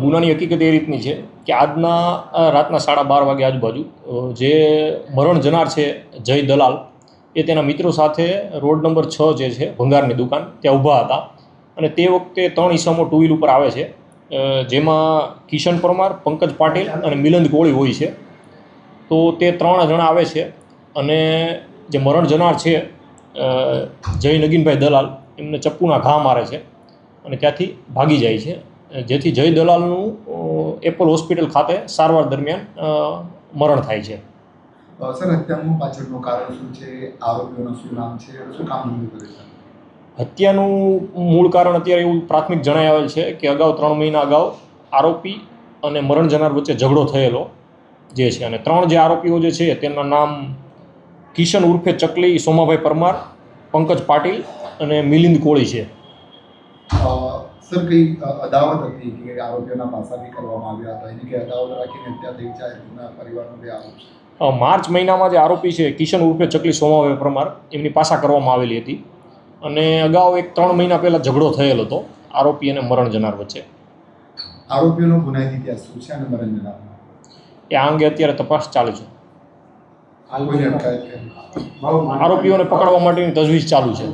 ગુનાની હકીકત એ રીતની છે કે આજના રાતના 12:30 વાગે આજુબાજુ જે મરણ જનાર છે જય દલાલ એ તેના મિત્રો સાથે રોડ નંબર 6 જે છે ભંગારની દુકાન ત્યાં ઊભા હતા અને તે વખતે 3 ઈસમો ટુ વ્હીલ ઉપર આવે છે, જેમાં કિશન પરમાર, પંકજ પાટીલ અને મિલંદ કોળી હોય છે. તો તે 3 જણા આવે છે અને જે મરણ જનાર છે જય નગીનભાઈ દલાલ એમને ચપ્પુના ઘા મારે છે અને ત્યાંથી ભાગી જાય છે, જેથી જય દલાલનું એપલ હોસ્પિટલ ખાતે સારવાર દરમિયાન મરણ થાય છે. સર, હત્યાનું પાછળનું કારણ શું છે? આરોપીઓનું શું નામ છે? શું કામ કરે છે? હત્યાનું મૂળ કારણ અત્યારે એવું પ્રાથમિક જણાઈ આવેલ છે કે અગાઉ 3 મહિના અગાઉ આરોપી અને મરણ જનાર વચ્ચે ઝઘડો થયેલો જે છે, અને 3 જે આરોપીઓ જે છે તેમના નામ કિશન ઉર્ફે ચકલી સોમાભાઈ પરમાર, પંકજ પાટીલ અને મિલિંદ કોળી છે. સર, કઈ અદાવત હતી કે આરોપીઓના પાસા બી કરવામાં આવ્યા હતા, એની કે અદાવત રાખીને હત્યા થઈ જાય એમના પરિવારનો બે આરોપ છે? માર્ચ મહિનામાં જે આરોપી છે કિશન ઉર્ફે ચકલી સોમાભાઈ પરમાર એમની પાસા કરવામાં આવેલી હતી અને અગાઉ 3 મહિના પહેલાં ઝઘડો થયેલો હતો આરોપી અને મરણ જનાર વચ્ચે. આરોપીઓનો ગુનાહિત ઇતિહાસ શું છે અને મરણ જનાર એ આ અંગે અત્યારે તપાસ ચાલુ છે. કોઈને અટકાયત કરી? આરોપીઓને પકડવા માટેની તજવીજ ચાલુ છે.